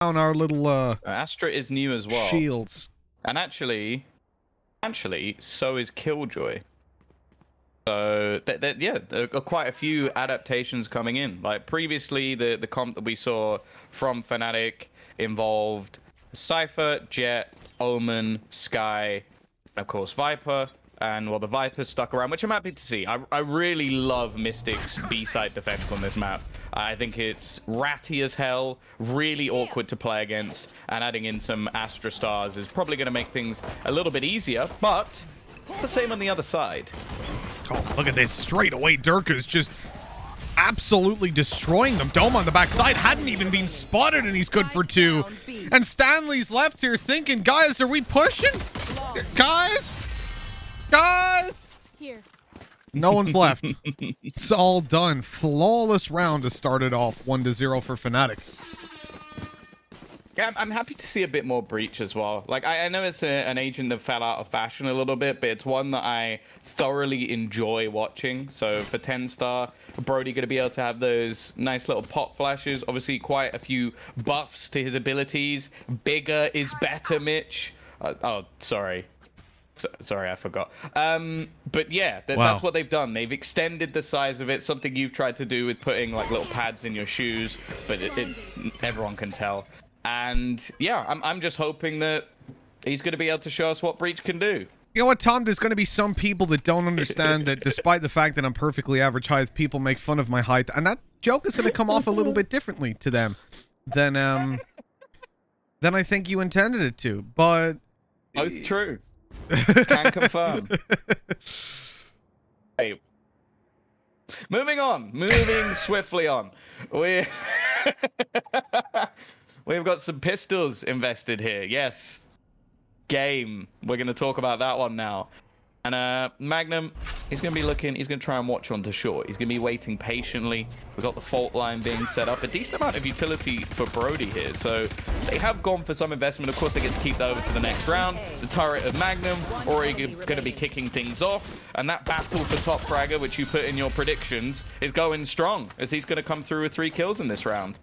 On our little Astra is new as well. Shields. And actually, so is Killjoy. So yeah, there are quite a few adaptations coming in. Like previously, the comp that we saw from Fnatic involved Cypher, Jet, Omen, Sky, and of course Viper. And well, the Viper stuck around, which I'm happy to see. I really love Mystic's B-side defense on this map. I think it's ratty as hell, really awkward to play against, and adding in some Astra Stars is probably going to make things a little bit easier, but the same on the other side. Oh, look at this. Straight away, Durka's just absolutely destroying them. Dome on the backside hadn't even been spotted, and he's good for 2. And Stanley's left here thinking, guys, are we pushing? Guys? Here. No one's left. It's all done. Flawless round to start it off. 1-0 for Fnatic. Yeah, I'm happy to see a bit more Breach as well. Like, I know it's an agent that fell out of fashion a little bit, but it's one that I thoroughly enjoy watching. So for Tenstar, Brody going to be able to have those nice little pop flashes. Obviously, quite a few buffs to his abilities. Bigger is better, Mitch. Oh, sorry. Sorry, I forgot. But yeah, that's what they've done. They've extended the size of it, something you've tried to do with putting like little pads in your shoes, but everyone can tell. And yeah, I'm just hoping that he's going to be able to show us what Breach can do. You know what, Tom? There's going to be some people that don't understand that despite the fact that I'm perfectly average height, people make fun of my height, and that joke is going to come off a little bit differently to them than I think you intended it to. But both true. Can confirm. Hey, moving swiftly on. We've got some pistols invested here. Yes, game. We're going to talk about that one now. And Magnum, he's going to be looking. He's going to try and watch onto short. He's going to be waiting patiently. We've got the fault line being set up. A decent amount of utility for Brody here. So they have gone for some investment. Of course, they get to keep that over to the next round. The turret of Magnum already going to be kicking things off. And that battle for top fragger, which you put in your predictions, is going strong as he's going to come through with 3 kills in this round.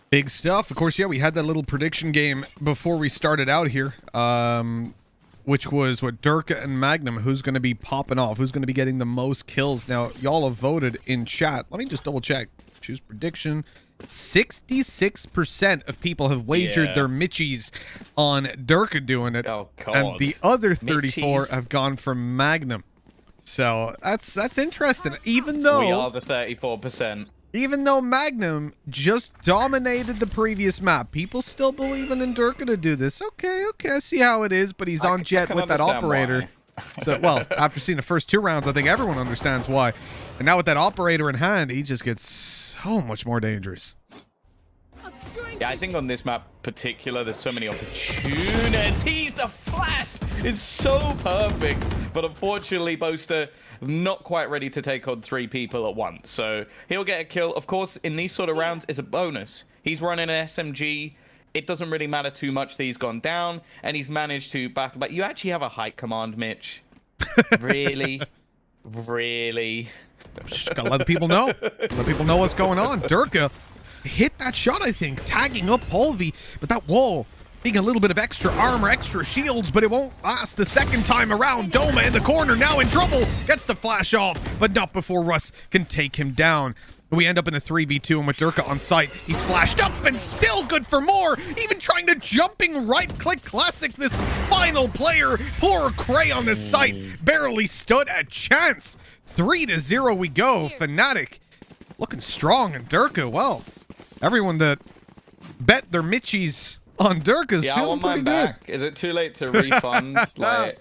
Big stuff. Of course, yeah, we had that little prediction game before we started out here. Which was what Durka and Magnum, who's going to be popping off, who's going to be getting the most kills. Now, y'all have voted in chat. Let me just double check. Choose prediction. 66% of people have wagered their Mitchies on Durka doing it. Oh, God. And the other 34 have gone for Magnum. So that's interesting. Even though we are the 34%. Even though Magnum just dominated the previous map, people still believing in Durka to do this. Okay, I see how it is, but he's on Jet with that operator. So, well, after seeing the first 2 rounds, I think everyone understands why. And now with that operator in hand, he just gets so much more dangerous. Yeah, I think on this map particular, there's so many opportunities. The flash is so perfect. But unfortunately, Boaster not quite ready to take on 3 people at once. So he'll get a kill. Of course, in these sort of rounds, it's a bonus. He's running an SMG. It doesn't really matter too much that he's gone down. And he's managed to battle. But you actually have a height command, Mitch. Really? Really? Just gotta let the people know. Let people know what's going on. Durka hit that shot, I think, tagging up Polvi, but that wall being a little bit of extra armor, extra shields, but it won't last the second time around. Doma in the corner, now in trouble, gets the flash off, but not before Russ can take him down. We end up in a 3v2, and with Durka on site, he's flashed up and still good for more, even trying to jumping right-click classic this final player. Poor Cray on the site, barely stood a chance. 3-0 we go. Fnatic looking strong, and Durka, well, everyone that bet their Mitchies on Durka's feeling pretty good. Back. Is it too late to refund? Like,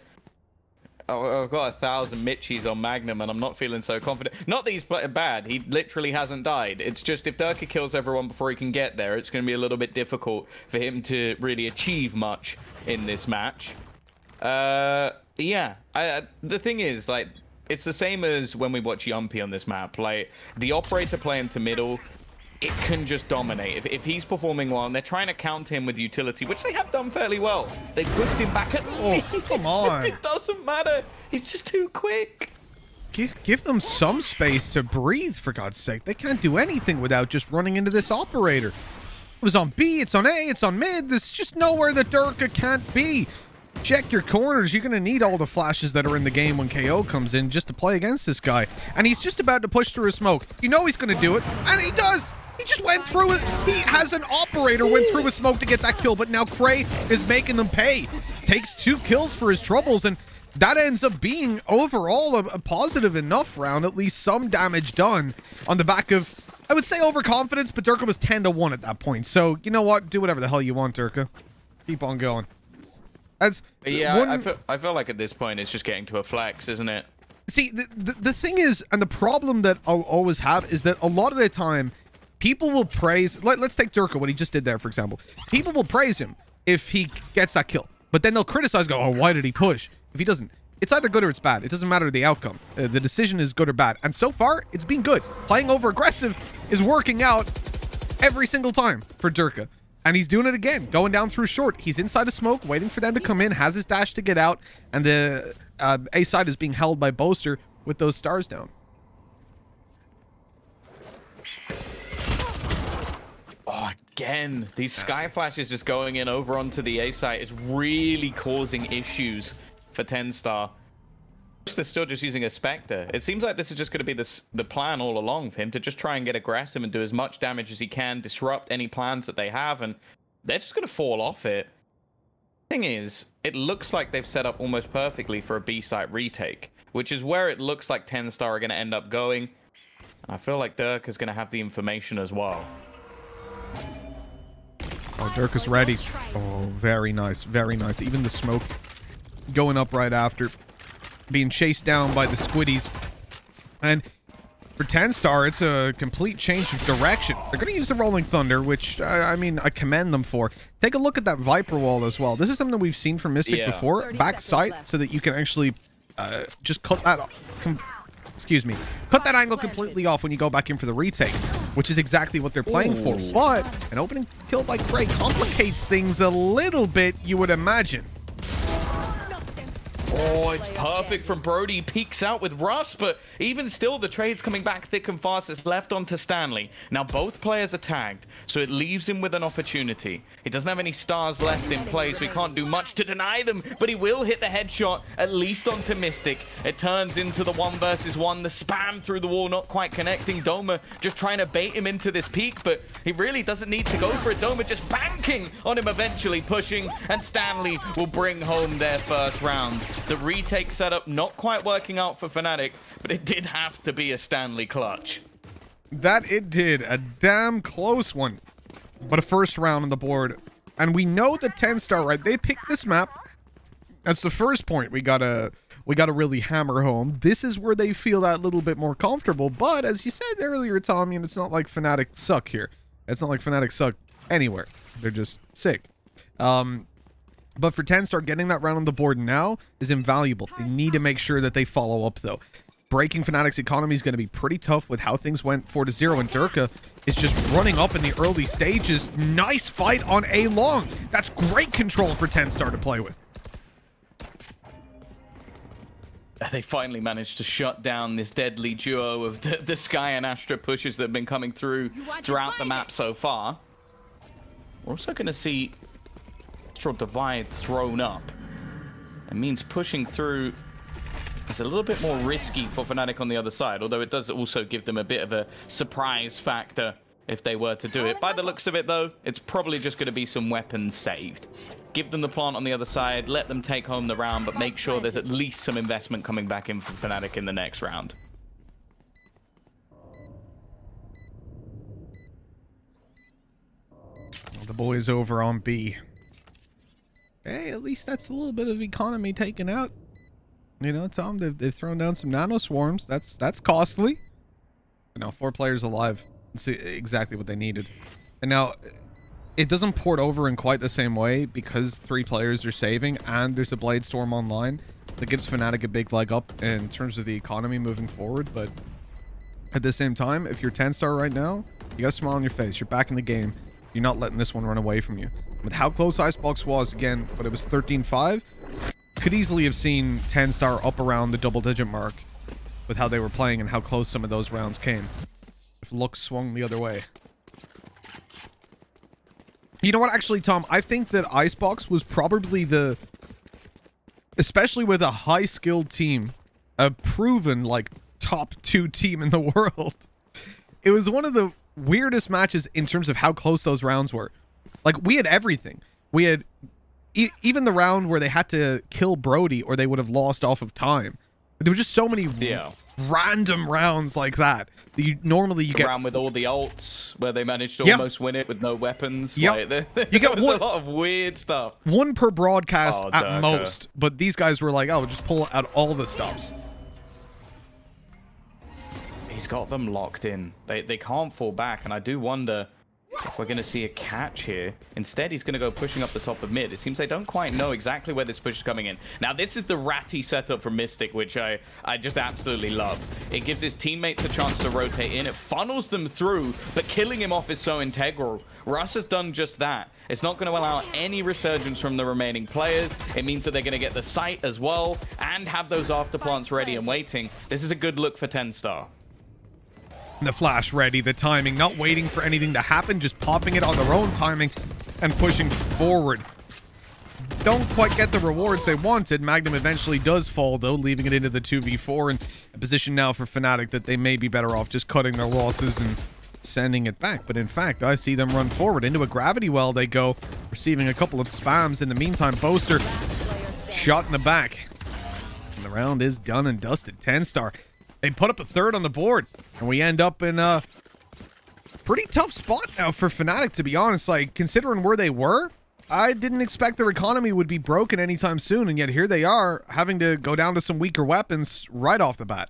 I've got 1,000 Mitchies on Magnum, and I'm not feeling so confident. Not that he's bad. He literally hasn't died. It's just if Durka kills everyone before he can get there, it's going to be a little bit difficult for him to really achieve much in this match. Yeah. The thing is, like, it's the same as when we watch Yumpy on this map. Like, the operator playing to middle, it can just dominate. If he's performing well, and they're trying to counter him with utility, which they have done fairly well. They pushed him back at come on. It doesn't matter. He's just too quick. give them some space to breathe, for God's sake. They can't do anything without just running into this operator. It was on B, it's on A, it's on mid. There's just nowhere that Durka can't be. Check your corners. You're going to need all the flashes that are in the game when KO comes in just to play against this guy. And he's just about to push through a smoke. You know he's going to do it, and he does. He just went through it. He has an operator went through a smoke to get that kill, but now Cray is making them pay. Takes 2 kills for his troubles, and that ends up being overall a positive enough round, at least some damage done on the back of, I would say, overconfidence, but Durka was 10-1 at that point. So, you know what? Do whatever the hell you want, Durka. Keep on going. Yeah, I feel like at this point it's just getting to a flex, isn't it? See, the thing is, and the problem that I'll always have is that a lot of the time, people will praise, let's take Durka, what he just did there, for example. People will praise him if he gets that kill, but then they'll criticize, go, oh, why did he push? If he doesn't, it's either good or it's bad. It doesn't matter the outcome. The decision is good or bad. And so far, it's been good. Playing over aggressive is working out every single time for Durka. And he's doing it again, going down through short. He's inside a smoke, waiting for them to come in, has his dash to get out, and the A side is being held by Boaster with those stars down. Oh, again, these sky flashes just going in over onto the A site is really causing issues for Tenstar. They're still just using a Spectre. It seems like this is just going to be the plan all along for him, to just try and get aggressive and do as much damage as he can, disrupt any plans that they have, and they're just going to fall off it. Thing is, it looks like they've set up almost perfectly for a B site retake, which is where it looks like Tenstar are going to end up going. I feel like Dirk is going to have the information as well. Oh, Dirk is ready. Oh, very nice, very nice. Even the smoke going up right after, being chased down by the squiddies. And for Tenstar, it's a complete change of direction. They're going to use the Rolling Thunder, which, I mean, I commend them for. Take a look at that Viper wall as well. This is something that we've seen from Mystic before. Back sight, so that you can actually just cut that off. Excuse me. Cut that angle completely off when you go back in for the retake, which is exactly what they're playing for. But an opening kill by Cray complicates things a little bit, you would imagine. Oh, it's perfect from Brody. Peeks out with Russ, but even still, the trade's coming back thick and fast. It's left onto Stanley. Now, both players are tagged, so it leaves him with an opportunity. He doesn't have any stars left in play, so he can't do much to deny them, but he will hit the headshot, at least onto Mystic. It turns into the 1 versus 1. The spam through the wall, not quite connecting. Doma just trying to bait him into this peak, but he really doesn't need to go for it. Doma just banking on him, eventually pushing, and Stanley will bring home their first round. The retake setup not quite working out for Fnatic, but it did have to be a Stanley clutch. That it did. A damn close one. But a first round on the board. And we know that Tenstar, right? They picked this map. That's the first point we gotta really hammer home. This is where they feel that little bit more comfortable. But as you said earlier, Tommy, and it's not like Fnatic suck here. It's not like Fnatic suck anywhere. They're just sick. But for Tenstar, getting that round on the board now is invaluable. They need to make sure that they follow up, though. Breaking Fnatic's economy is going to be pretty tough with how things went 4-0, and Durka is just running up in the early stages. Nice fight on A long. That's great control for Tenstar to play with. They finally managed to shut down this deadly duo of the Sky and Astra pushes that have been coming through throughout the map so far. We're also going to see Divide thrown up. It means pushing through is a little bit more risky for Fnatic on the other side, although it does also give them a bit of a surprise factor if they were to do it. By the looks of it, though, it's probably just going to be some weapons saved. Give them the plant on the other side, let them take home the round, but make sure there's at least some investment coming back in for Fnatic in the next round. Well, the boys over on B. Hey, at least that's a little bit of economy taken out. You know, Tom, they've thrown down some nano swarms. That's costly. But now 4 players alive. That's exactly what they needed. And now, it doesn't port over in quite the same way because 3 players are saving and there's a Blade Storm online. That gives Fnatic a big leg up in terms of the economy moving forward. But at the same time, if you're Tenstar right now, you got a smile on your face. You're back in the game. You're not letting this one run away from you. With how close Icebox was, again, but it was 13-5, could easily have seen Tenstar up around the double-digit mark with how they were playing and how close some of those rounds came. If luck swung the other way. You know what, actually, Tom, I think that Icebox was probably the, especially with a high-skilled team, a proven, like, top 2 team in the world. It was one of the weirdest matches in terms of how close those rounds were. Like, we had everything. We had even the round where they had to kill Brody or they would have lost off of time. There were just so many random rounds like that. Normally you get round with all the ults where they managed to almost win it with no weapons. Yep. Like, you get a lot of weird stuff. One per broadcast at most, but these guys were like, oh, just pull out all the stops. He's got them locked in. They can't fall back, and I do wonder if we're going to see a catch here. Instead, he's going to go pushing up the top of mid. It seems they don't quite know exactly where this push is coming in. Now, this is the ratty setup from Mystic, which I just absolutely love. It gives his teammates a chance to rotate in. It funnels them through, but killing him off is so integral. Russ has done just that. It's not going to allow any resurgence from the remaining players. It means that they're going to get the site as well and have those afterplants ready and waiting. This is a good look for Tenstar. The flash ready, the timing, not waiting for anything to happen, just popping it on their own timing and pushing forward. Don't quite get the rewards they wanted. Magnum eventually does fall, though, leaving it into the 2v4 and a position now for Fnatic that they may be better off just cutting their losses and sending it back. But in fact, I see them run forward. Into a gravity well they go, receiving a couple of spams. In the meantime, Boaster shot in the back. And the round is done and dusted. Tenstar, they put up a third on the board, and we end up in a pretty tough spot now for Fnatic, to be honest. Like, considering where they were, I didn't expect their economy would be broken anytime soon, and yet here they are, having to go down to some weaker weapons right off the bat.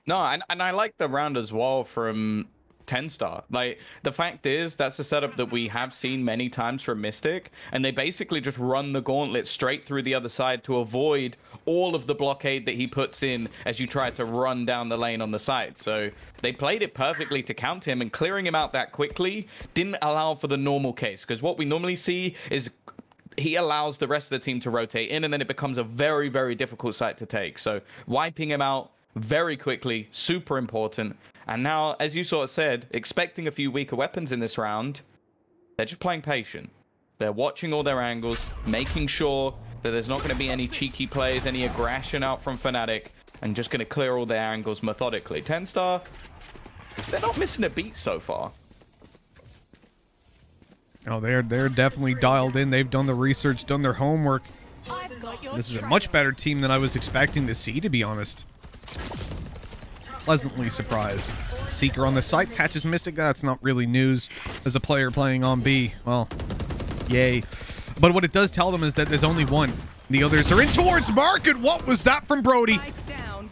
No, and I like the round as well from Tenstar. Like, the fact is, that's a setup that we have seen many times from Mystic, and they basically just run the gauntlet straight through the other side to avoid all of the blockade that he puts in as you try to run down the lane on the side. So they played it perfectly to count him, and clearing him out that quickly didn't allow for the normal case, because what we normally see is he allows the rest of the team to rotate in, and then it becomes a very, very difficult site to take. So wiping him out very quickly, super important. And now, as you sort of said, expecting a few weaker weapons in this round, they're just playing patient. They're watching all their angles, making sure that there's not going to be any cheeky plays, any aggression out from Fnatic, and just going to clear all their angles methodically. Tenstar, they're not missing a beat so far. Oh, they're definitely dialed in. They've done the research, done their homework. This is a much better team than I was expecting to see, to be honest. Pleasantly surprised. Seeker on the site catches Mystic. That's not really news as a player playing on B. Well, yay. But what it does tell them is that there's only one. The others are in towards Market. What was that from Brody?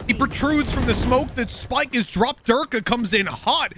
He protrudes from the smoke. The spike is dropped. Durka comes in hot,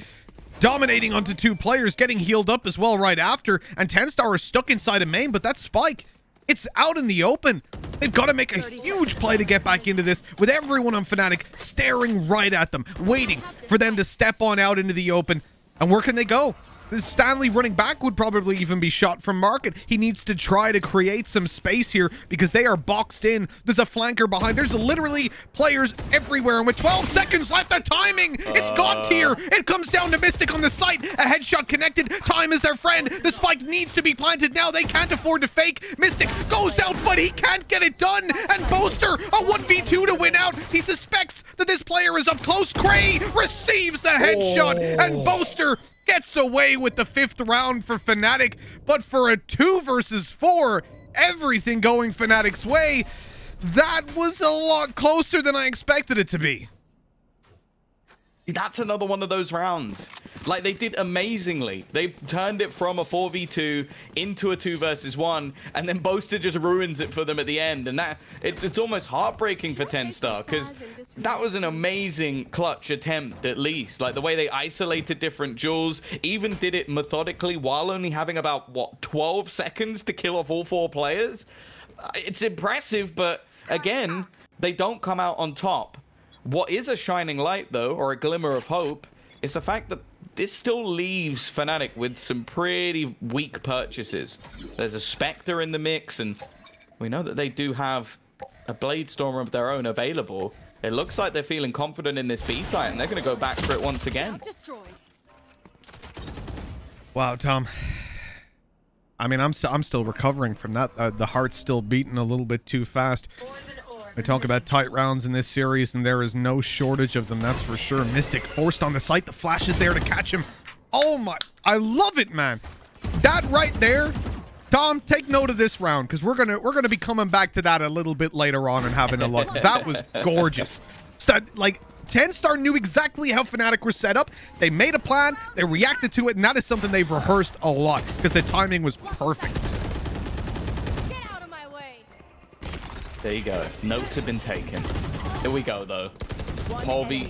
dominating onto 2 players, getting healed up as well right after. And Tenstar is stuck inside a main, but that spike, it's out in the open. They've got to make a huge play to get back into this, with everyone on Fnatic staring right at them, waiting for them to step on out into the open. And where can they go? Stanley running back would probably even be shot from Market. He needs to try to create some space here because they are boxed in. There's a flanker behind. There's literally players everywhere. And with 12 seconds left, the timing, it's God tier. It comes down to Mystic on the site. A headshot connected. Time is their friend. The spike needs to be planted now. They can't afford to fake. Mystic goes out, but he can't get it done. And Boaster, a 1v2 to win out. He suspects that this player is up close. Cray receives the headshot, and Boaster gets away with the 5th round for Fnatic. But for a 2 versus 4, everything going Fnatic's way, that was a lot closer than I expected it to be. That's another one of those rounds. Like, they did amazingly. They turned it from a 4v2 into a 2 versus 1, and then Boaster just ruins it for them at the end. And that it's almost heartbreaking for Tenstar, because that was an amazing clutch attempt, at least. Like, the way they isolated different jewels, even did it methodically while only having about, what, 12 seconds to kill off all 4 players? It's impressive, but again, they don't come out on top. What is a shining light, though, or a glimmer of hope, is the fact that this still leaves Fnatic with some pretty weak purchases. There's a Spectre in the mix, and we know that they do have a Bladestormer of their own available. It looks like they're feeling confident in this B site, and they're going to go back for it once again. Wow, Tom. I mean, I'm still recovering from that. The heart's still beating a little bit too fast. I talk about tight rounds in this series, and there is no shortage of them, that's for sure. Mystic forced on the site. The flash is there to catch him. Oh my, I love it, man. That right there, Tom, take note of this round, because we're gonna be coming back to that a little bit later on and having a look. That was gorgeous. That, like, Tenstar knew exactly how Fnatic were set up. They made a plan, they reacted to it, and that is something they've rehearsed a lot, because the timing was perfect. Get out of my way. There you go. Notes have been taken. Here we go, though. Polvy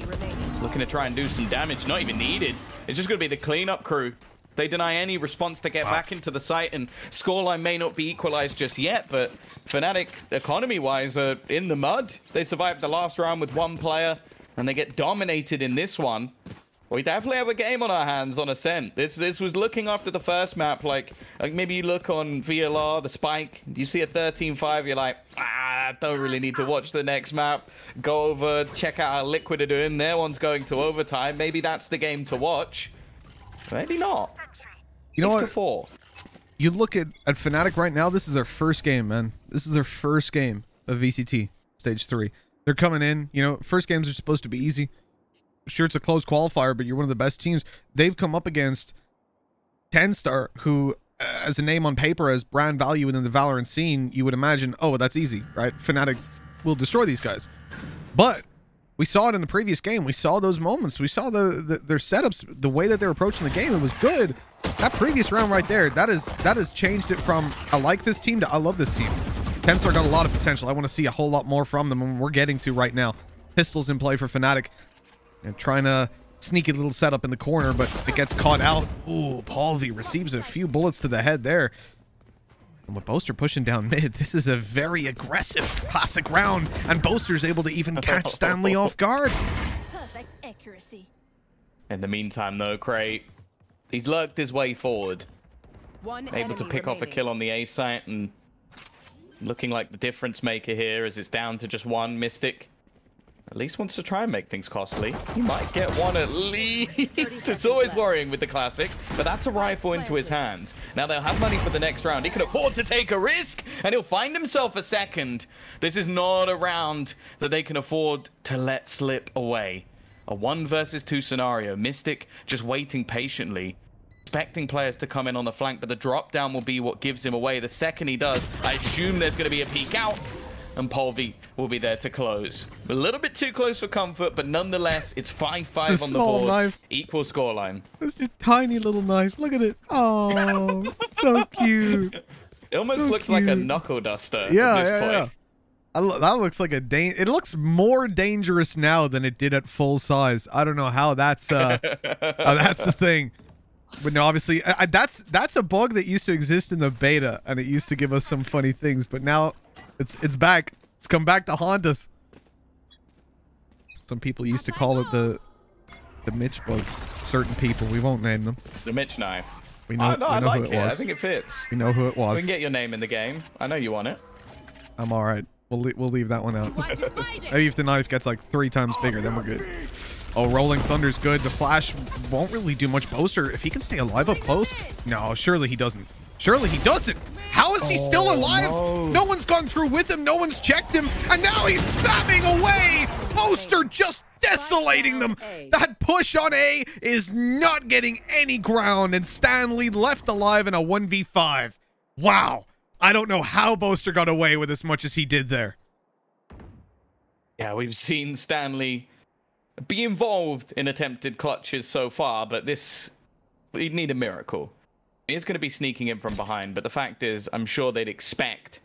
looking to try and do some damage. Not even needed. It's just going to be the cleanup crew. They deny any response to get back into the site, and scoreline may not be equalized just yet, but Fnatic, economy-wise, are in the mud. They survived the last round with one player, and they get dominated in this one. We definitely have a game on our hands on Ascent. This was looking after the first map, like maybe you look on VLR, the spike, you see a 13-5, you're like, I don't really need to watch the next map. Go over, check out how Liquid are doing. Their one's going to overtime. Maybe that's the game to watch. Maybe not. You know what? 4. You look at Fnatic right now, this is their first game, man. This is their first game of VCT, Stage 3. They're coming in, you know, first games are supposed to be easy. Sure, it's a close qualifier, but you're one of the best teams. They've come up against Tenstar, who, as a name on paper, as brand value within the Valorant scene, you would imagine, oh, that's easy, right? Fnatic will destroy these guys. But we saw it in the previous game. We saw those moments. We saw their setups, the way that they're approaching the game. It was good. That previous round right there, that has changed it from I like this team to I love this team. Tenstar got a lot of potential. I want to see a whole lot more from them, and we're getting to right now. Pistols in play for Fnatic. And trying to sneaky little setup in the corner, but it gets caught out. Ooh, Polvy receives a few bullets to the head there. And with Boaster pushing down mid, this is a very aggressive classic round, and Boaster's able to even catch Stanley off guard. Perfect accuracy. In the meantime, though, Cray, he's lurked his way forward. Able to pick off a kill on the A site, and looking like the difference maker here as it's down to just one. Mystic at least wants to try and make things costly. He might get one at least. It's always worrying with the classic, but that's a rifle into his hands. Now they'll have money for the next round. He can afford to take a risk, and he'll find himself a second. This is not a round that they can afford to let slip away. A 1 versus 2 scenario. Mystic just waiting patiently, expecting players to come in on the flank, but the drop down will be what gives him away. The second he does, I assume there's going to be a peek out, and Polvy will be there to close. A little bit too close for comfort, but nonetheless, it's 5-5 on the board. Knife. Equal scoreline. It's just a tiny little knife. Look at it. Oh, so cute. It almost looks like a knuckle duster at this point. That looks like it looks more dangerous now than it did at full size. I don't know how that's that's the thing. But no, obviously that's a bug that used to exist in the beta, and it used to give us some funny things, but now it's back. It's come back to haunt us. Some people used to call it the Mitch bug. Certain people, we won't name them. The Mitch knife. We know, no, I like it. I think it fits. We know who it was. We can get your name in the game. I know you want it. I'm all right. We'll leave that one out. Maybe if the knife gets like 3 times bigger, then we're good. Oh, Rolling Thunder's good. The flash won't really do much. Boaster, if he can stay alive up close. No, surely he doesn't. Surely he doesn't. How is he still alive? No one's gone through with him. No one's checked him. And now he's spamming away. Boaster just desolating them. That push on A is not getting any ground. And Stanley left alive in a 1v5. Wow. I don't know how Boaster got away with as much as he did there. Yeah, we've seen Stanley be involved in attempted clutches so far, but he'd need a miracle. He's going to be sneaking in from behind, but the fact is, I'm sure they'd expect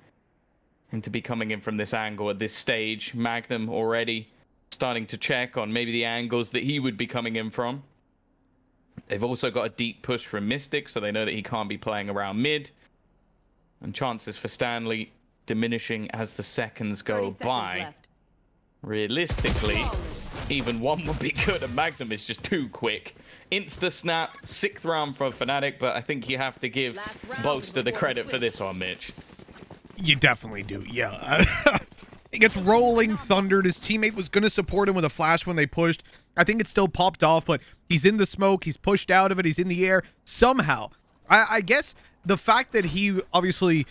him to be coming in from this angle at this stage. Magnum already starting to check on maybe the angles that he would be coming in from. They've also got a deep push from Mystic, so they know that he can't be playing around mid. And chances for Stanley diminishing as the seconds go by. Realistically, even one would be good, and Magnum is just too quick. Insta snap, 6th round for Fnatic, but I think you have to give Boaster the credit for this one, Mitch. You definitely do, yeah. He gets rolling thundered. His teammate was going to support him with a flash when they pushed. I think it still popped off, but he's in the smoke. He's pushed out of it. He's in the air. Somehow, I guess the fact that he obviously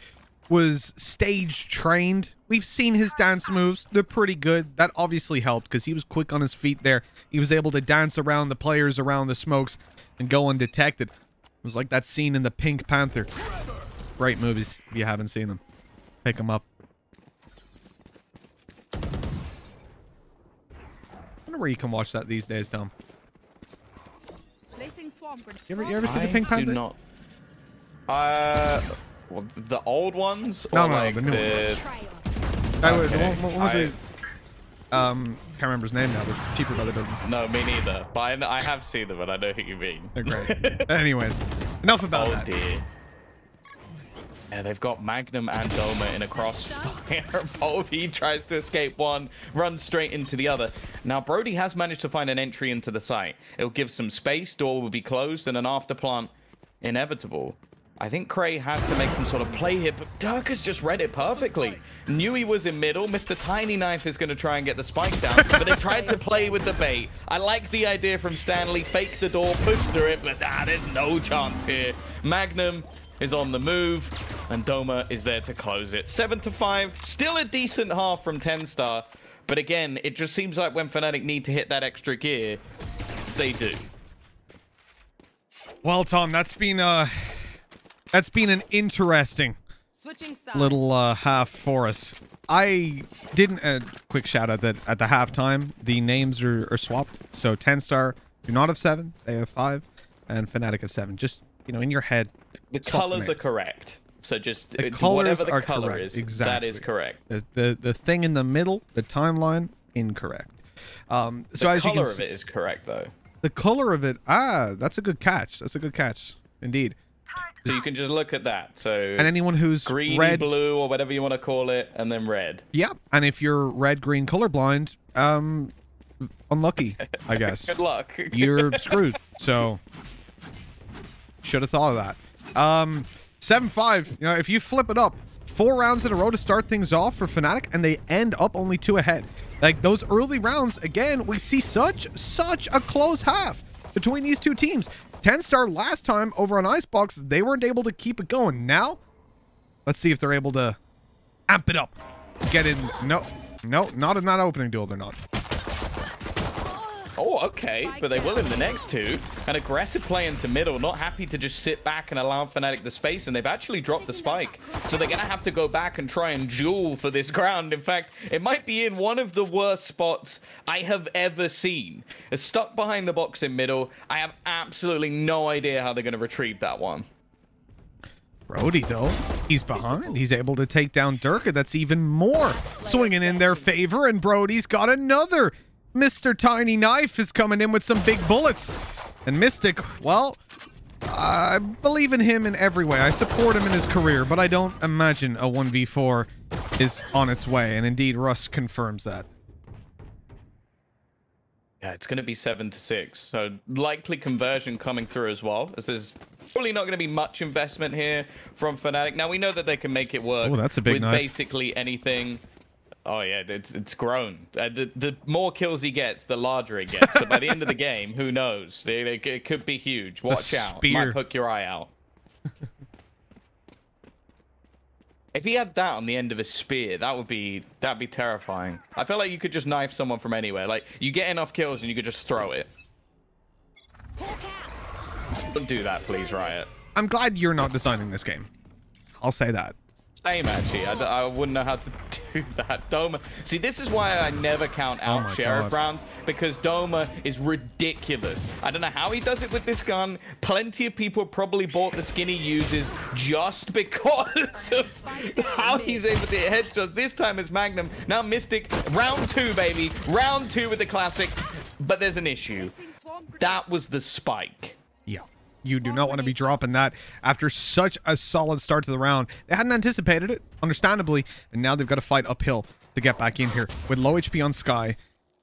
was stage trained. We've seen his dance moves. They're pretty good. That obviously helped because he was quick on his feet there. He was able to dance around the players around the smokes and go undetected. It was like that scene in the Pink Panther. Great movies if you haven't seen them. Pick them up. I wonder where you can watch that these days, Tom. Placing swamp grenade. You ever see the Pink Panther? Do not. Well, the old ones? No, or no, like the new ones. What was it? Can't remember his name now. The cheaper brother doesn't. No, me neither. But I have seen them, and I know who you mean. They're great. Anyways, enough about that. Oh dear. Yeah, they've got Magnum and Doma in a crossfire. Polvi tries to escape one, runs straight into the other. Now, Brody has managed to find an entry into the site. It'll give some space, door will be closed, and an afterplant inevitable. I think Cray has to make some sort of play here, but Dirk has just read it perfectly. Knew he was in middle. Mr. Tiny Knife is going to try and get the spike down, but they tried to play with the bait. I like the idea from Stanley. Fake the door, push through it, but there's no chance here. Magnum is on the move, and Doma is there to close it. 7-5, still a decent half from Tenstar, but again, it just seems like when Fnatic need to hit that extra gear, they do. Well, Tom, that's been an interesting little half for us. I didn't quick shout out that at the halftime the names are swapped. So Tenstar do not have 7, they have 5, and Fnatic have 7. Just in your head. The colors are correct. So just whatever the color is, exactly. that is correct. The thing in the middle, the timeline, incorrect. So the as you can color of it is correct though. The color of it, that's a good catch. That's a good catch, indeed. So you can just look at that. So and anyone who's green, red, blue, or whatever you want to call it, and then red. Yeah, and if you're red, green, colorblind, unlucky, I guess. Good luck. You're screwed. So should have thought of that. 7-5. If you flip it up, 4 rounds in a row to start things off for Fnatic, and they end up only 2 ahead. Like those early rounds, again, we see such a close half between these two teams. Tenstar last time over on Icebox, they weren't able to keep it going. Now, let's see if they're able to amp it up. Get in. No, not in that opening duel. They're not. Oh, okay, but they will in the next 2. An aggressive play into middle, not happy to just sit back and allow Fnatic the space, and they've actually dropped the spike. So they're going to have to go back and try and duel for this ground. In fact, it might be in one of the worst spots I have ever seen. It's stuck behind the box in middle. I have absolutely no idea how they're going to retrieve that one. Brody, though, he's behind. He's able to take down Durka. That's even more swinging in their favor, and Brody's got another. Mr. Tiny Knife is coming in with some big bullets. And Mystic, well, I believe in him in every way. I support him in his career, but I don't imagine a 1v4 is on its way. And indeed, Russ confirms that. Yeah, it's going to be 7-6. So likely conversion coming through as well. As there's probably not going to be much investment here from Fnatic. Now, we know that they can make it work that's a big with knife. Basically anything. Oh, yeah, it's grown. The more kills he gets, the larger it gets. So by the end of the game, who knows? It could be huge. Watch out. Might hook your eye out. If he had that on the end of a spear, that'd be terrifying. I feel like you could just knife someone from anywhere. Like, you get enough kills and you could just throw it. Don't do that, please, Riot. I'm glad you're not designing this game. I'll say that. Same, actually. I wouldn't know how to do that. Doma. See, this is why I never count out Sheriff rounds, because Doma is ridiculous. I don't know how he does it with this gun. Plenty of people probably bought the skin he uses just because of how he's able to hit headshots. This time it's Magnum. Now Mystic. Round 2, baby. Round 2 with the classic. But there's an issue. That was the spike. Yeah. You do not want to be dropping that after such a solid start to the round. They hadn't anticipated it, understandably, and now they've got to fight uphill to get back in here. With low HP on Sky,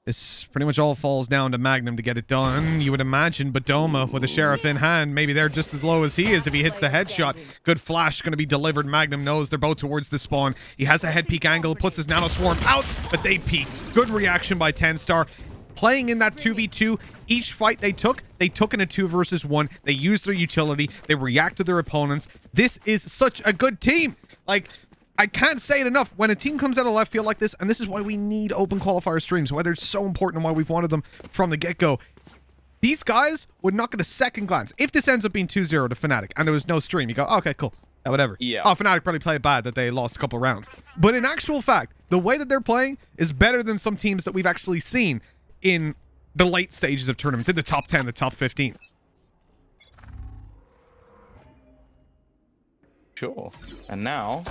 This pretty much all falls down to Magnum to get it done, you would imagine. But Doma with the Sheriff in hand, maybe they're just as low as he is if he hits the headshot. Good flash going to be delivered. Magnum knows they're both towards the spawn. He has a head peek angle, puts his nano swarm out, but they peek. Good reaction by Tenstar. Playing in that 2v2, each fight they took in a 2 versus 1. They used their utility. They react to their opponents. This is such a good team. Like, I can't say it enough. When a team comes out of left field like this, and this is why we need open qualifier streams, why they're so important and why we've wanted them from the get-go. These guys would not get a second glance. If this ends up being 2-0 to Fnatic and there was no stream, you go, okay, cool. Yeah, whatever. Yeah. Oh, Fnatic probably played bad that they lost a couple rounds. But in actual fact, the way that they're playing is better than some teams that we've actually seen in the late stages of tournaments, in the top 10, the top 15. Sure. And now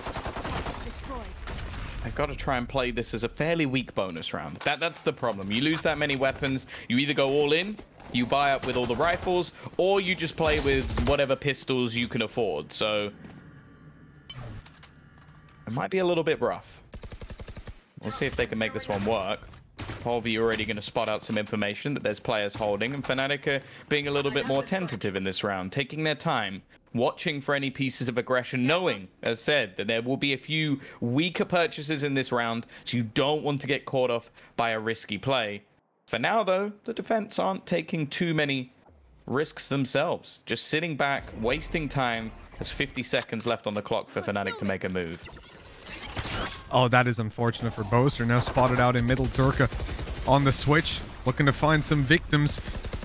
I've got to try and play this as a fairly weak bonus round. That's the problem. You lose that many weapons, you either go all in, you buy up with all the rifles, or you just play with whatever pistols you can afford. So it might be a little bit rough. We'll see if they can make this one work. Polvy already going to spot out some information that there's players holding, and Fnatic are being a little bit more tentative in this round, taking their time, watching for any pieces of aggression, knowing, as said, that there will be a few weaker purchases in this round, so you don't want to get caught off by a risky play. For now, though, the defense aren't taking too many risks themselves, just sitting back, wasting time. There's 50 seconds left on the clock for Fnatic to make a move. Oh, that is unfortunate for Boaster. Now spotted out in middle. Durka on the switch, looking to find some victims.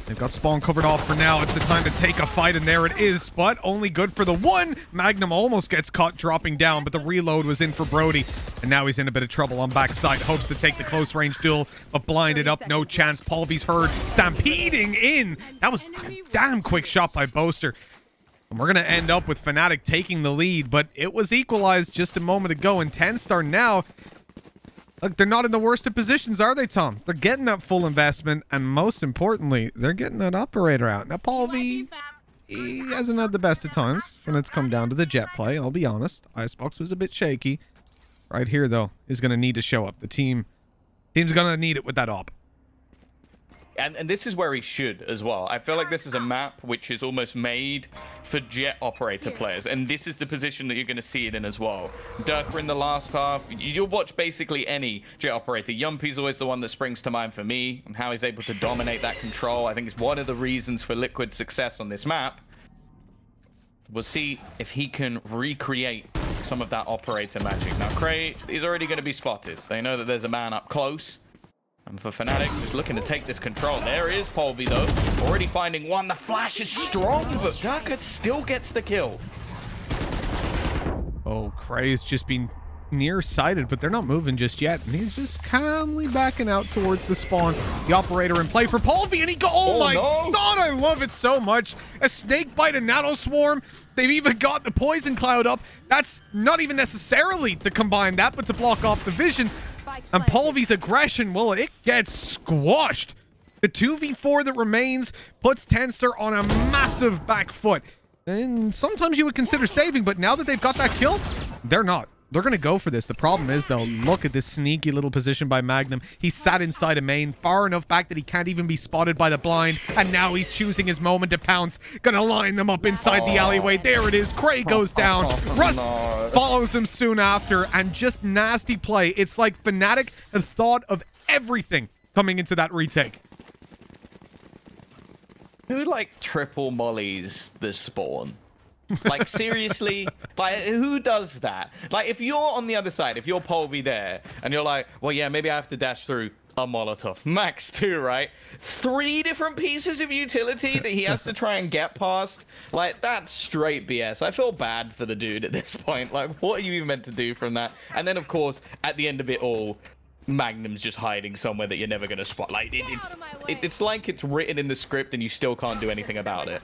They've got spawn covered off for now. It's the time to take a fight, and there it is. But only good for the one. Magnum almost gets caught dropping down, but the reload was in for Brody. And now he's in a bit of trouble on backside. Hopes to take the close range duel, but blinded up. No chance. Polvy's heard stampeding in. That was a damn quick shot by Boaster. And we're going to end up with Fnatic taking the lead, but it was equalized just a moment ago. And Tenstar now, look, they're not in the worst of positions, are they, Tom? They're getting that full investment, and most importantly, they're getting that operator out. Now, Polvy, he hasn't had the best of times when it's come down to the jet play, I'll be honest. Icebox was a bit shaky. Right here, though, is going to need to show up. The team's going to need it with that op. And this is where he should as well. I feel like this is a map which is almost made for jet operator players, and this is the position that you're going to see it in as well. Durka in the last half. You'll watch basically any jet operator. Yumpy's always the one that springs to mind for me, and how he's able to dominate that control. I think it's one of the reasons for Liquid's success on this map. We'll see if he can recreate some of that operator magic. Now, Cray is already going to be spotted. They know that there's a man up close. And for Fnatic, just looking to take this control. There is Polvy, though. Already finding one. The flash is strong, but Durka still gets the kill. Oh, Cray's just been nearsighted, but they're not moving just yet. And he's just calmly backing out towards the spawn. The operator in play for Polvy, and he go, oh my God, I love it so much. A snake bite, a nano swarm. They've even got the poison cloud up. That's not even necessarily to combine that, but to block off the vision. And Polvy's aggression, well, it gets squashed. The 2v4 that remains puts Tenstar on a massive back foot. And sometimes you would consider saving, but now that they've got that kill, they're not. They're going to go for this. The problem is, though, look at this sneaky little position by Magnum. He sat inside a main, far enough back that he can't even be spotted by the blind. And now he's choosing his moment to pounce. Going to line them up inside the alleyway. There it is. Cray goes down. Russ follows him soon after. And just nasty play. It's like Fnatic have thought of everything coming into that retake. Who, like, triple mollies the spawn? Like, seriously? Like, who does that? Like, if you're on the other side, if you're Polvy there, and you're like, well, yeah, maybe I have to dash through a Molotov. Max 2, right? 3 different pieces of utility that he has to try and get past. Like, that's straight BS. I feel bad for the dude at this point. Like, what are you even meant to do from that? And then, of course, at the end of it all, Magnum's just hiding somewhere that you're never going to spot. Like, it's like it's written in the script and you still can't do anything about it.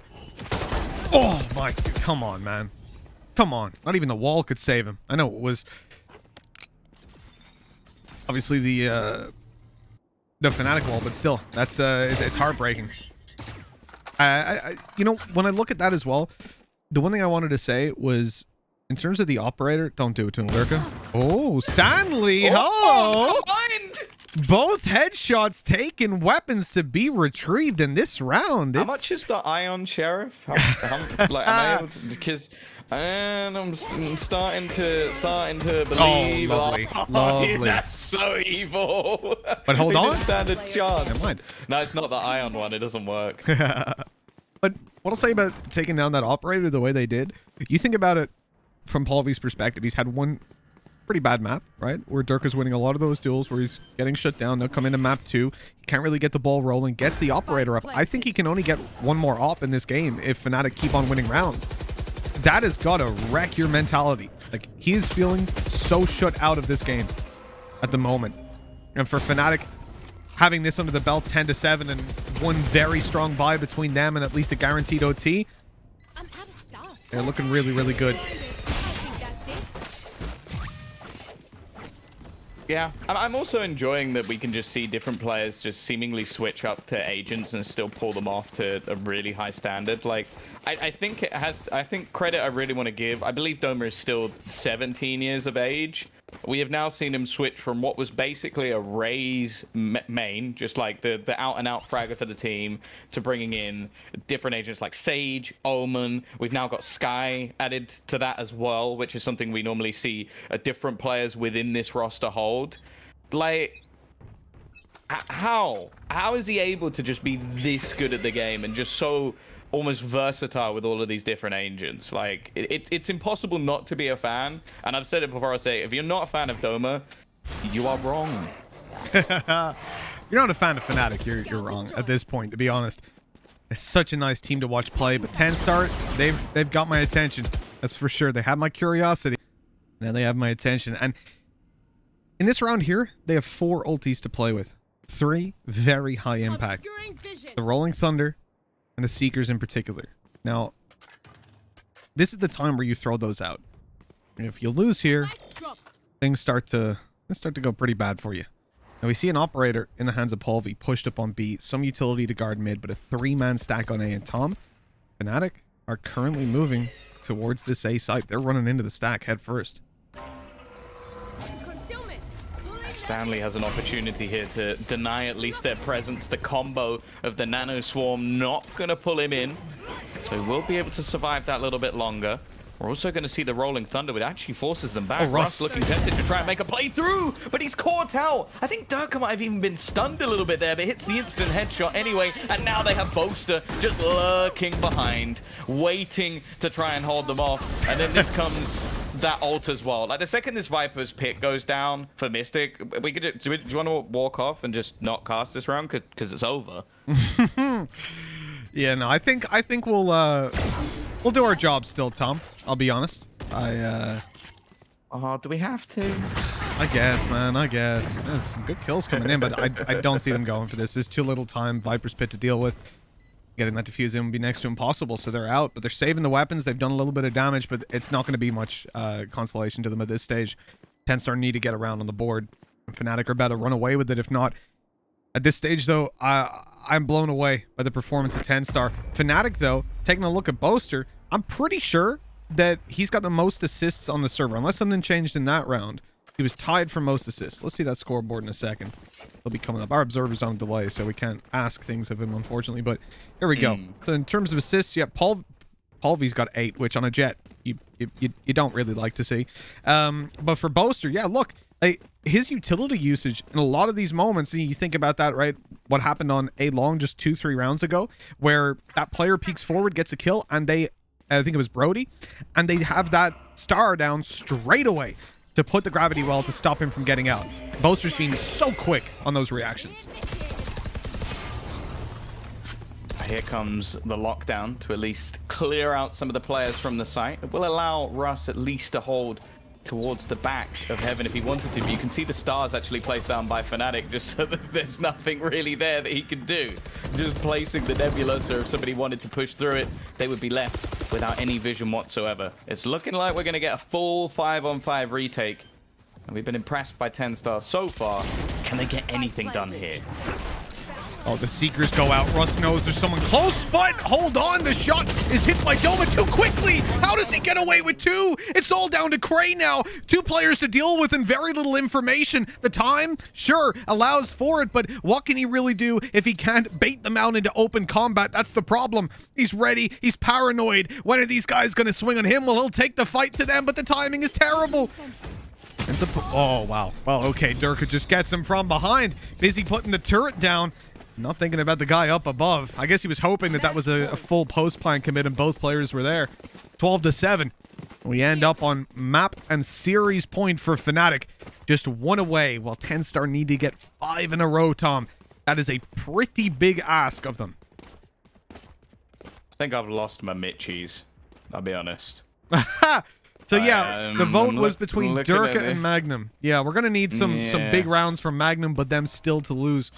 Oh my, come on, man. Come on. Not even the wall could save him. I know it was obviously the Fnatic wall, but still, that's it's heartbreaking. You know, when I look at that as well, the one thing I wanted to say was, in terms of the operator, don't do it to him, Durka. Oh, Stanley! Oh! Both headshots taken, weapons to be retrieved in this round. How much is the Ion Sheriff? Like, am I able to, because I'm starting to believe. Lovely. Lovely. That's so evil. But hold on. Didn't stand a chance. Never mind. No, it's not the Ion one. It doesn't work. But what I'll say about taking down that operator the way they did, you think about it from Paulvy's perspective. He's had one pretty bad map, right? Where Durka's winning a lot of those duels where he's getting shut down. They'll come into map 2. He can't really get the ball rolling, gets the operator up. I think he can only get one more op in this game if Fnatic keep on winning rounds. That has got to wreck your mentality. Like, he is feeling so shut out of this game at the moment. And for Fnatic, having this under the belt 10-7 and one very strong buy between them and at least a guaranteed OT, they're looking really, really good. Yeah, I'm also enjoying that we can just see different players just seemingly switch up to agents and still pull them off to a really high standard. Like, I think credit I really want to give. I believe Doma is still 17 years of age. We have now seen him switch from what was basically a Raze main, just like the out-and-out fragger for the team, to bringing in different agents like Sage, Omen. We've now got Sky added to that as well, which is something we normally see different players within this roster hold. Like, how is he able to just be this good at the game and just so almost versatile with all of these different agents? Like, it's impossible not to be a fan. And I've said it before, I'll say it. If you're not a fan of Doma, you are wrong. You're not a fan of Fnatic, you're wrong at this point, to be honest. It's such a nice team to watch play, but Tenstar, they've got my attention. That's for sure. They have my curiosity. Now they have my attention. And in this round here, they have 4 ultis to play with. 3 very high impact. The Rolling Thunder and the Seekers in particular. Now, this is the time where you throw those out. And if you lose here, things start to go pretty bad for you. Now we see an operator in the hands of Paulvy pushed up on B, some utility to guard mid, but a 3-man stack on A and Tom. Fnatic are currently moving towards this A site. They're running into the stack head first. Stanley has an opportunity here to deny at least their presence. The combo of the Nano Swarm not going to pull him in, so we'll be able to survive that a little bit longer. We're also going to see the Rolling Thunder, which actually forces them back. Russ looking tempted to try and make a play through, but he's caught out. I think Durka might have even been stunned a little bit there, but hits the instant headshot anyway. And now they have Boaster just lurking behind, waiting to try and hold them off. And then this comes that ult as well. Like, the second this Viper's pick goes down for Mystic, we could do you want to walk off and just not cast this round because it's over? Yeah, no, I think we'll do our job still, Tom. I'll be honest. Oh, do we have to? I guess, man. I guess. There's some good kills coming in, but I don't see them going for this. There's too little time. Viper's Pit to deal with. Getting that defuse in would be next to impossible, so they're out. But they're saving the weapons. They've done a little bit of damage, but it's not going to be much consolation to them at this stage. Tenstar need to get around on the board. Fnatic are about to run away with it, if not. At this stage, though, I'm blown away by the performance of Tenstar. Fnatic, though, taking a look at Boaster, I'm pretty sure that he's got the most assists on the server, unless something changed in that round. He was tied for most assists. Let's see that scoreboard in a second. It'll be coming up. Our observer's on delay, so we can't ask things of him, unfortunately, but here we go. So in terms of assists, yeah, Paulvy's got 8, which on a jet, you don't really like to see. But for Boaster, yeah, look, his utility usage in a lot of these moments, and you think about that, right? What happened on A long just 2-3 rounds ago, where that player peeks forward, gets a kill, and I think it was Brody, and they have that star down straight away to put the gravity well to stop him from getting out. Boaster's being so quick on those reactions. Here comes the lockdown to at least clear out some of the players from the site. It will allow Russ at least to hold towards the back of Heaven if he wanted to, but you can see the stars actually placed down by Fnatic just so that there's nothing really there that he can do. Just placing the nebula, so if somebody wanted to push through it, they would be left without any vision whatsoever. It's looking like we're going to get a full 5-on-5 retake, and we've been impressed by Tenstar so far. Can they get anything done here? Oh, the Seekers go out. Russ knows there's someone close, but hold on. The shot is hit by Doma too quickly. How does he get away with two? It's all down to Cray now. Two players to deal with and very little information. The time, sure, allows for it, but what can he really do if he can't bait them out into open combat? That's the problem. He's ready. He's paranoid. When are these guys going to swing on him? Well, he'll take the fight to them, but the timing is terrible. Oh, wow. Well, okay, Durka just gets him from behind. Busy putting the turret down. Not thinking about the guy up above. I guess he was hoping that that was a full post-plan commit and both players were there. 12-7. We end up on map and series point for Fnatic. Just one away, while Tenstar need to get 5 in a row, Tom. That is a pretty big ask of them. I think I've lost my Mitchies. I'll be honest. So yeah, the vote was between Durka and Magnum. Yeah, we're gonna need some big rounds from Magnum, but them still to lose.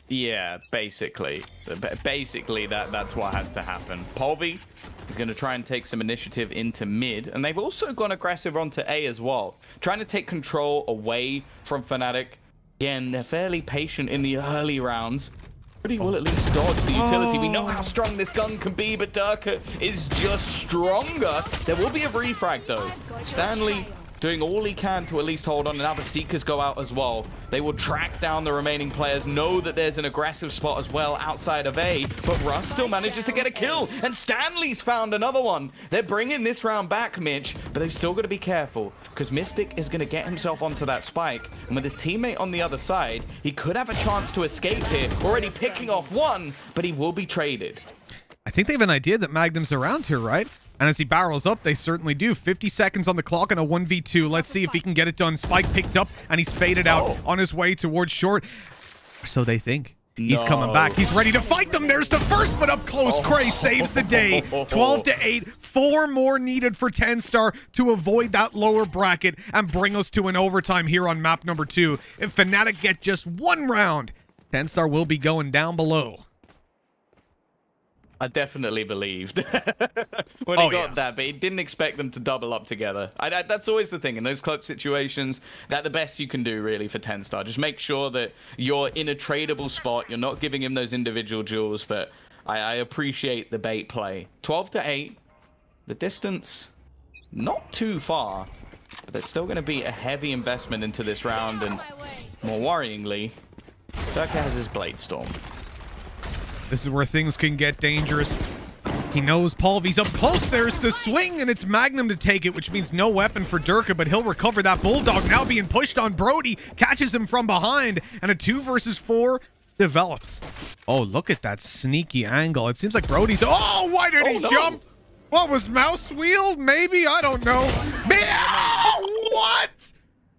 Yeah, basically that's what has to happen. Polvi is going to try and take some initiative into mid, and they've also gone aggressive onto A as well, trying to take control away from Fnatic. Again, they're fairly patient in the early rounds. He will at least dodge the utility. We know how strong this gun can be, but Durka is just stronger. There will be a refrag though. Stanley doing all he can to at least hold on, and now the Seekers go out as well. They will track down the remaining players, know that there's an aggressive spot as well outside of A, but Russ still manages to get a kill, and Stanley's found another one. They're bringing this round back, Mitch, but they've still got to be careful, because Mystic is going to get himself onto that spike, and with his teammate on the other side, he could have a chance to escape here, already picking off one, but he will be traded. I think they have an idea that Magnum's around here, right? And as he barrels up, they certainly do. 50 seconds on the clock and a 1v2. Let's see if he can get it done. Spike picked up, and he's faded out on his way towards short. So they think. He's coming back. He's ready to fight them. There's the first, but up close. Cray saves the day. 12-8. 4 more needed for Tenstar to avoid that lower bracket and bring us to an overtime here on map number 2. If Fnatic get just 1 round, Tenstar will be going down below. I definitely believed when he got that, but he didn't expect them to double up together. That's always the thing in those clutch situations. That's the best you can do, really, for Tenstar. Just make sure that you're in a tradable spot. You're not giving him those individual jewels, but I appreciate the bait play. 12-8. The distance, not too far, but there's still going to be a heavy investment into this round, and more worryingly, Durka has his Blade Storm. This is where things can get dangerous. He knows Polvi's up close. There's the swing, and it's Magnum to take it, which means no weapon for Durka, but he'll recover that Bulldog. Now being pushed on Brody. Catches him from behind, and a 2 versus 4 develops. Oh, look at that sneaky angle. It seems like Brody's... Oh, why did he jump? What was mouse wheel? Maybe? I don't know. Oh, what?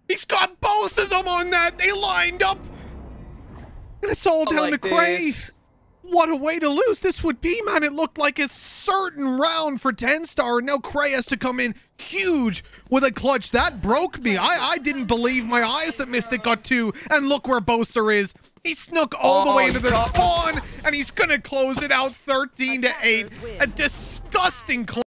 He's got both of them on that. They lined up. And it's all down to Cray. What a way to lose this would be, man. It looked like a certain round for Tenstar, and now Cray has to come in huge with a clutch. That broke me. I didn't believe my eyes that Mystic got 2, and look where Boaster is. He snuck all the way into their spawn, and he's going to close it out 13-8. A disgusting close.